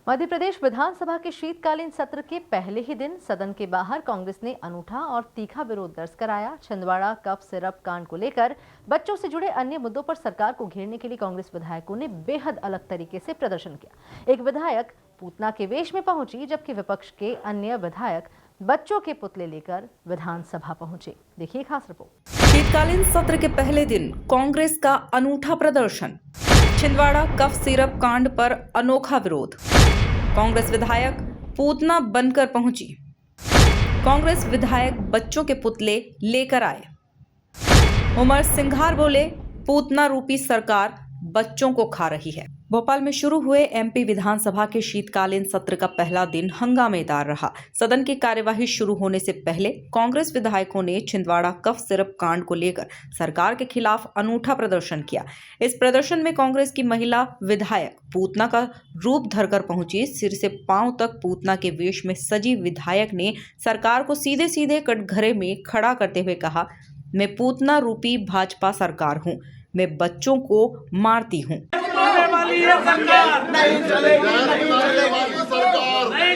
मध्य प्रदेश विधानसभा के शीतकालीन सत्र के पहले ही दिन सदन के बाहर कांग्रेस ने अनूठा और तीखा विरोध दर्ज कराया। छिंदवाड़ा कफ सिरप कांड को लेकर बच्चों से जुड़े अन्य मुद्दों पर सरकार को घेरने के लिए कांग्रेस विधायकों ने बेहद अलग तरीके से प्रदर्शन किया। एक विधायक पूतना के वेश में पहुंची, जबकि विपक्ष के अन्य विधायक बच्चों के पुतले लेकर विधानसभा पहुंचे। देखिए खास रिपोर्ट। शीतकालीन सत्र के पहले दिन कांग्रेस का अनूठा प्रदर्शन। छिंदवाड़ा कफ सिरप कांड पर अनोखा विरोध। कांग्रेस विधायक पूतना बनकर पहुंची। कांग्रेस विधायक बच्चों के पुतले लेकर आए। उमर सिंघार बोले, पूतना रूपी सरकार बच्चों को खा रही है। भोपाल में शुरू हुए एमपी विधानसभा के शीतकालीन सत्र का पहला दिन हंगामेदार रहा। सदन की कार्यवाही शुरू होने से पहले कांग्रेस विधायकों ने छिंदवाड़ा कफ सिरप कांड को लेकर सरकार के खिलाफ अनूठा प्रदर्शन किया। इस प्रदर्शन में कांग्रेस की महिला विधायक पूतना का रूप धरकर पहुंची। सिर से पांव तक पूतना के वेश में सजी विधायक ने सरकार को सीधे सीधे कटघरे में खड़ा करते हुए कहा, मैं पूतना रूपी भाजपा सरकार हूं, मैं बच्चों को मारती हूं। नहीं चलेगी, नहीं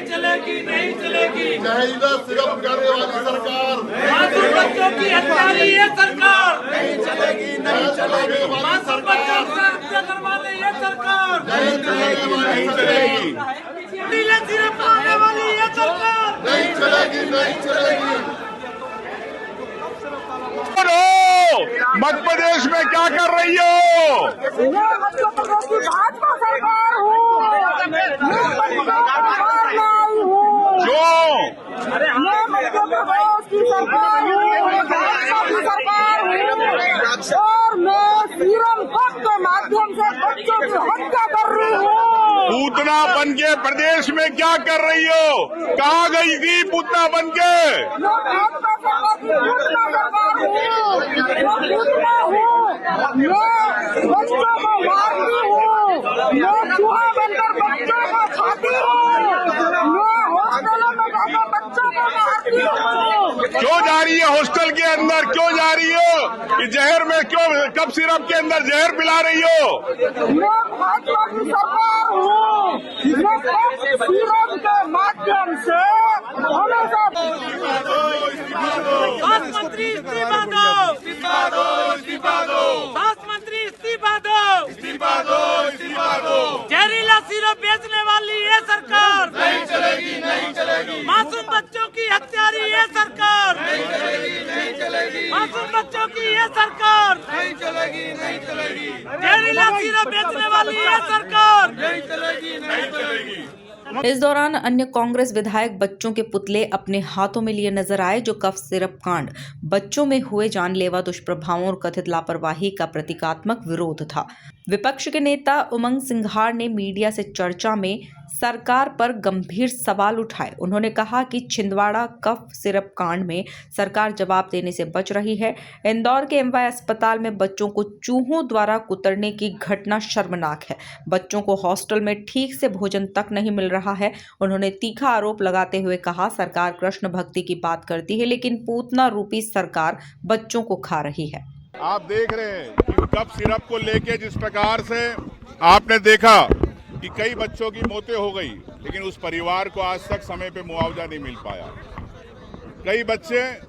चलेगी, नहीं चलेगी। जहरीला सिरप करने वाली सरकार, मासूम बच्चों की हत्यारी ये सरकार नहीं चलेगी, नहीं चलेगी। मासूम बच्चों की हत्या करवाने ये सरकार नहीं चलेगी, नहीं चलेगी, नीले सिरप खाने वाली ये सरकार नहीं चलेगी, नहीं चलेगी। मध्य प्रदेश में क्या कर रही हो? मध्य प्रदेश की भाजपा सरकार हूँ, क्यों? मैं मध्य प्रदेश की सरकार हूँ, भाजपा की सरकार हूँ और मैं सीरम कप के माध्यम से बच्चों की हत्या कर रही हूँ। पूतना बन के प्रदेश में क्या कर रही हो? कहाँ गई थी पूतना बन के? मैं भाजपा सरकार की पूतना सरकार हूँ, मैं पूतना हूँ, मैं बच्चों को मारती हूँ, मैं चूहा बनकर बच्चों को खाती हूँ, मैं हॉस्टलों में जाकर बच्चों को मारती हूँ। क्यों जा रही है हॉस्टल के अंदर? क्यों जा रही हो? ये जहर में क्यों कफ सिरप के अंदर जहर पिला रही हो? मैं भाजपा की सरकार हूँ, मैं कफ सिरप के माध्यम से हमेशा स्वास्थ्य मंत्री इस्तीफा दो, इस्तीफा दो, इस्तीफा दो। स्वास्थ्य मंत्री इस्तीफा दो, इस्तीफा दो, इस्तीफा दो। जहरीला सिरप बेचने वाली ये सरकार नहीं चलेगी, नहीं चलेगी। मासूम बच्चों की हत्यारी ये सरकार नहीं चलेगी, नहीं चलेगी। मासूम बच्चों की ये सरकार नहीं चलेगी, नहीं चलेगी। जहरीला सिरप बेचने वाली ये सरकार नहीं चलेगी, नहीं चलेगी। इस दौरान अन्य कांग्रेस विधायक बच्चों के पुतले अपने हाथों में लिए नजर आए, जो कफ सिरप कांड बच्चों में हुए जानलेवा दुष्प्रभावों और कथित लापरवाही का प्रतीकात्मक विरोध था। विपक्ष के नेता उमंग सिंघार ने मीडिया से चर्चा में सरकार पर गंभीर सवाल उठाए। उन्होंने कहा कि छिंदवाड़ा कफ सिरप कांड में सरकार जवाब देने से बच रही है। इंदौर के एमवाय अस्पताल में बच्चों को चूहों द्वारा कुतरने की घटना शर्मनाक है। बच्चों को हॉस्टल में ठीक से भोजन तक नहीं मिल रहा है। उन्होंने तीखा आरोप लगाते हुए कहा, सरकार कृष्ण भक्ति की बात करती है, लेकिन पूतना रूपी सरकार बच्चों को खा रही है। आप देख रहे हैं कि कफ सिरप को लेके जिस प्रकार से आपने देखा कि कई बच्चों की मौतें हो गई, लेकिन उस परिवार को आज तक समय पे मुआवजा नहीं मिल पाया। कई बच्चे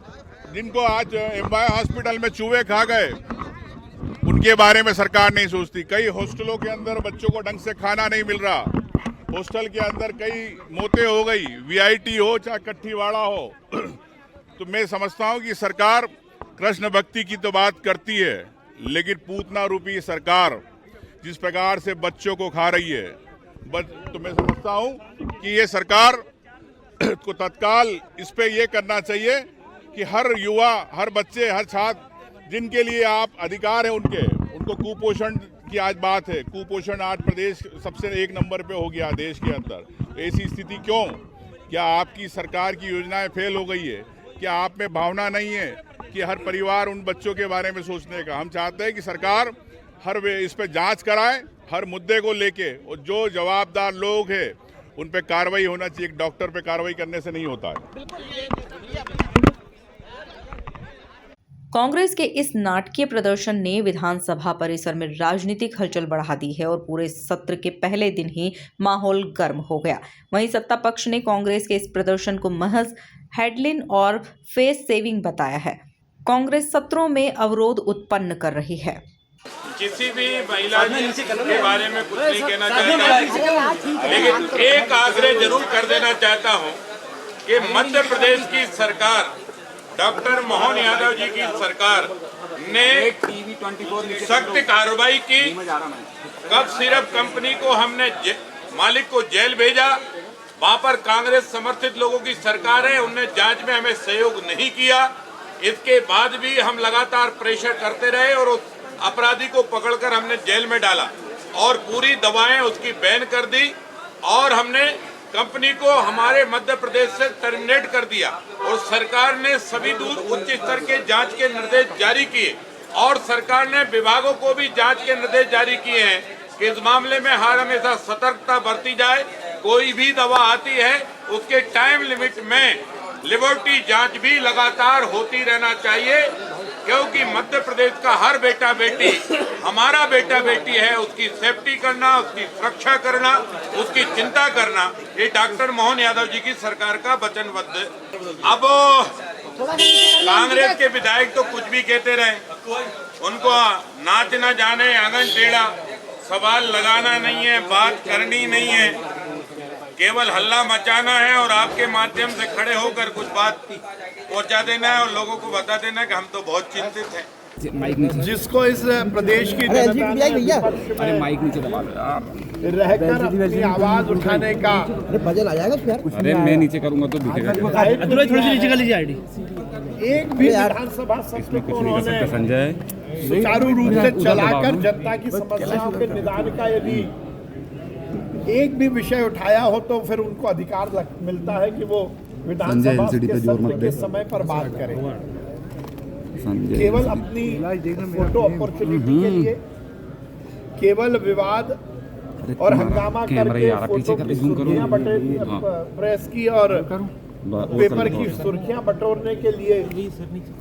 जिनको आज एमवाय हॉस्पिटल में चूहे खा गए, उनके बारे में सरकार नहीं सोचती। कई हॉस्टलों के अंदर बच्चों को ढंग से खाना नहीं मिल रहा। हॉस्टल के अंदर कई मौतें हो गई, वीआईटी हो चाहे कट्ठीवाड़ा हो। तो मैं समझता हूं कि सरकार कृष्ण भक्ति की तो बात करती है, लेकिन पूतना रूपी सरकार जिस प्रकार से बच्चों को खा रही है, तो मैं समझता हूं कि ये सरकार को तत्काल इस पे ये करना चाहिए कि हर युवा, हर बच्चे, हर छात्र जिनके लिए आप अधिकार है उनको कुपोषण की आज बात है। कुपोषण आज प्रदेश सबसे 1 नंबर पे हो गया देश के अंदर। ऐसी स्थिति क्यों? क्या आपकी सरकार की योजनाएं फेल हो गई है? क्या आप में भावना नहीं है कि हर परिवार उन बच्चों के बारे में सोचने का? हम चाहते हैं कि सरकार हर इस पे जांच कराए, हर मुद्दे को लेके, और जो जवाबदार लोग हैं उन पे कार्रवाई होना चाहिए। एक डॉक्टर पे कार्रवाई करने से नहीं होता है। कांग्रेस के इस नाटकीय प्रदर्शन ने विधानसभा परिसर में राजनीतिक हलचल बढ़ा दी है और पूरे सत्र के पहले दिन ही माहौल गर्म हो गया। वहीं सत्ता पक्ष ने कांग्रेस के इस प्रदर्शन को महज हेडलाइन और फेस सेविंग बताया है। कांग्रेस सत्रों में अवरोध उत्पन्न कर रही है। किसी भी महिला के बारे में कुछ नहीं कहना चाहता, लेकिन एक आग्रह जरूर कर देना चाहता हूं कि मध्य प्रदेश की सरकार, डॉक्टर मोहन यादव जी की सरकार ने सख्त कार्रवाई की। कफ सिरप कंपनी को हमने मालिक को जेल भेजा। वहां पर कांग्रेस समर्थित लोगों की सरकार है, उनने जांच में हमें सहयोग नहीं किया। इसके बाद भी हम लगातार प्रेशर करते रहे और उस अपराधी को पकड़कर हमने जेल में डाला और पूरी दवाएं उसकी बैन कर दी और हमने कंपनी को हमारे मध्य प्रदेश से टर्मिनेट कर दिया। और सरकार ने सभी उच्च स्तर के जांच के निर्देश जारी किए और सरकार ने विभागों को भी जांच के निर्देश जारी किए हैं कि इस मामले में हर हमेशा सतर्कता बरती जाए। कोई भी दवा आती है उसके टाइम लिमिट में लेबोरेटरी जांच भी लगातार होती रहना चाहिए, क्योंकि मध्य प्रदेश का हर बेटा बेटी हमारा बेटा बेटी है। उसकी सेफ्टी करना, उसकी सुरक्षा करना, उसकी चिंता करना, ये डॉक्टर मोहन यादव जी की सरकार का वचनबद्ध। अब कांग्रेस के विधायक तो कुछ भी कहते रहे, उनको नाच न जाने आंगन टेढ़ा, सवाल लगाना नहीं है, बात करनी नहीं है, केवल हल्ला मचाना है और आपके माध्यम से खड़े होकर कुछ बात पहुंचा देना है और लोगों को बता देना है कि हम तो बहुत चिंतित हैं। जिसको इस प्रदेश की जनता ने रहकर अपनी आवाज उठाने का अरे मैं नीचे करूंगा तो थोड़ी सी नीचे कर लीजिए आईडी। एक भी विधानसभा सत्र को उन्होंने संजय सुचारू रूप से चलाकर जनता की समस्याओं के निदान का यदि एक भी विषय उठाया हो तो फिर उनको अधिकार मिलता है कि वो विधानसभा के सत्र के समय पर बात करें। केवल अपनी फोटो अपॉर्चुनिटी के लिए, केवल विवाद और हंगामा करके फोटो की सुर्खियां प्रेस की और पेपर की सुर्खियां बटोरने के लिए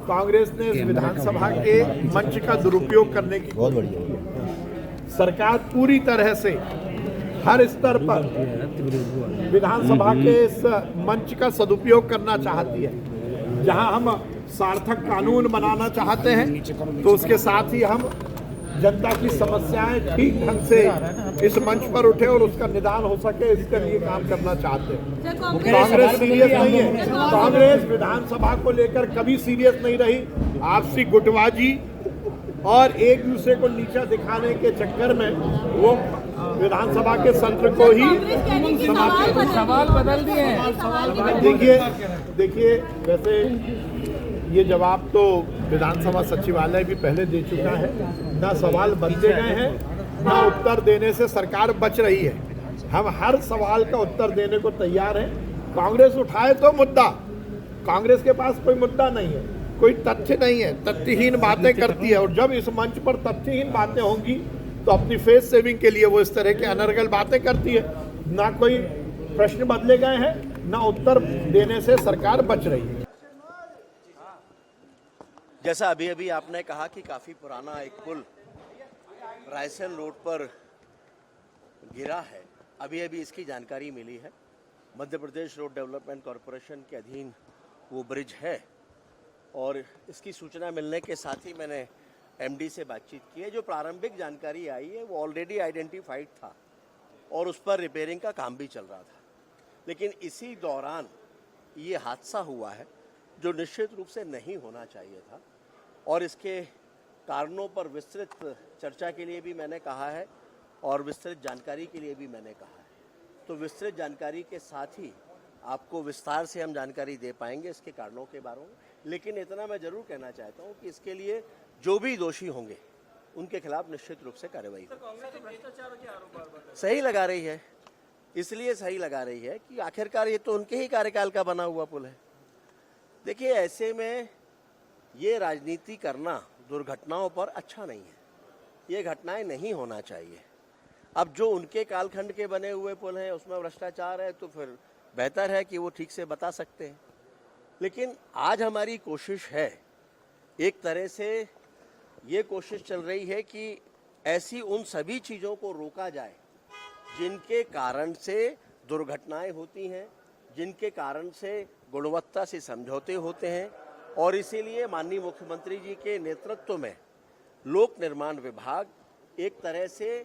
कांग्रेस ने इस विधानसभा के मंच का दुरुपयोग करने की बहुत बढ़िया। सरकार पूरी तरह से हर स्तर पर विधानसभा के इस मंच का सदुपयोग करना चाहती है। जहां हम सार्थक कानून बनाना चाहते हैं तो उसके साथ ही हम जनता की समस्याएं ठीक ढंग से इस मंच पर उठे और उसका निदान हो सके, इसके लिए काम करना चाहते हैं। कांग्रेस सीरियस नहीं है। कांग्रेस विधानसभा को लेकर कभी सीरियस नहीं रही। आपसी गुटबाजी और एक दूसरे को नीचा दिखाने के चक्कर में वो विधानसभा के सत्र को ही सवाल बदल दिए हैं। देखिए वैसे ये जवाब तो विधानसभा सचिवालय भी पहले दे चुका है। ना सवाल बदले गए हैं, ना उत्तर देने से सरकार बच रही है। हम हर सवाल का उत्तर देने को तैयार हैं। कांग्रेस उठाए तो मुद्दा, कांग्रेस के पास कोई मुद्दा नहीं है, कोई तथ्य नहीं है, तथ्यहीन बातें करती है। और जब इस मंच पर तथ्यहीन बातें होंगी तो अपनी फेस सेविंग के लिए वो इस तरह के अनर्गल बातें करती है। ना कोई प्रश्न बदले गए हैं, ना उत्तर देने से सरकार बच रही है। जैसा अभी अभी आपने कहा कि काफ़ी पुराना एक पुल रायसेन रोड पर गिरा है, अभी अभी इसकी जानकारी मिली है। Madhya Pradesh road development corporation के अधीन वो ब्रिज है और इसकी सूचना मिलने के साथ ही मैंने एमडी से बातचीत की है। जो प्रारंभिक जानकारी आई है वो ऑलरेडी आइडेंटिफाइड था और उस पर रिपेयरिंग का काम भी चल रहा था, लेकिन इसी दौरान ये हादसा हुआ है जो निश्चित रूप से नहीं होना चाहिए था। और इसके कारणों पर विस्तृत चर्चा के लिए भी मैंने कहा है और विस्तृत जानकारी के लिए भी मैंने कहा है। तो विस्तृत जानकारी के साथ ही आपको विस्तार से हम जानकारी दे पाएंगे इसके कारणों के बारे में। लेकिन इतना मैं ज़रूर कहना चाहता हूँ कि इसके लिए जो भी दोषी होंगे उनके खिलाफ निश्चित रूप से कार्रवाई सही लगा रही है। इसलिए सही लगा रही है कि आखिरकार ये तो उनके ही कार्यकाल का बना हुआ पुल है। देखिए, ऐसे में ये राजनीति करना दुर्घटनाओं पर अच्छा नहीं है। ये घटनाएं नहीं होना चाहिए। अब जो उनके कालखंड के बने हुए पुल हैं उसमें भ्रष्टाचार है तो फिर बेहतर है कि वो ठीक से बता सकते हैं। लेकिन आज हमारी कोशिश है एक तरह से ये कोशिश चल रही है कि ऐसी उन सभी चीज़ों को रोका जाए जिनके कारण से दुर्घटनाएं होती हैं, जिनके कारण से गुणवत्ता से समझौते होते हैं। और इसीलिए माननीय मुख्यमंत्री जी के नेतृत्व में लोक निर्माण विभाग एक तरह से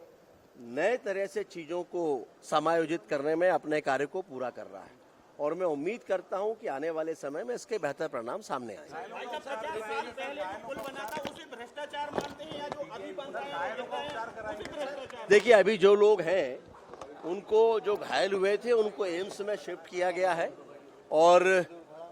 नए तरह से चीज़ों को समायोजित करने में अपने कार्य को पूरा कर रहा है और मैं उम्मीद करता हूं कि आने वाले समय में इसके बेहतर परिणाम सामने आएंगे। देखिए, अभी जो लोग हैं उनको, जो घायल हुए थे, उनको एम्स में शिफ्ट किया गया है और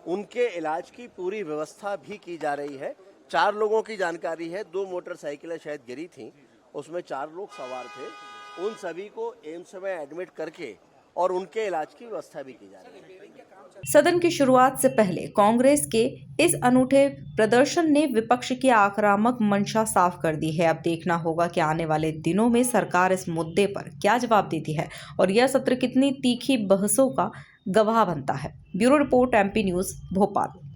उनके इलाज की पूरी व्यवस्था भी की जा रही है। 4 लोगों की जानकारी है, 2 मोटरसाइकिलें शायद गिरी थीं, उसमें 4 लोग सवार थे। उन सभी को एम्स में एडमिट करके और उनके इलाज की व्यवस्था भी की जा रही है। सदन की शुरुआत से पहले कांग्रेस के इस अनूठे प्रदर्शन ने विपक्ष की आक्रामक मंशा साफ कर दी है। अब देखना होगा कि आने वाले दिनों में सरकार इस मुद्दे पर क्या जवाब देती है और यह सत्र कितनी तीखी बहसों का गवाह बनता है। Bureau report, MP news, Bhopal.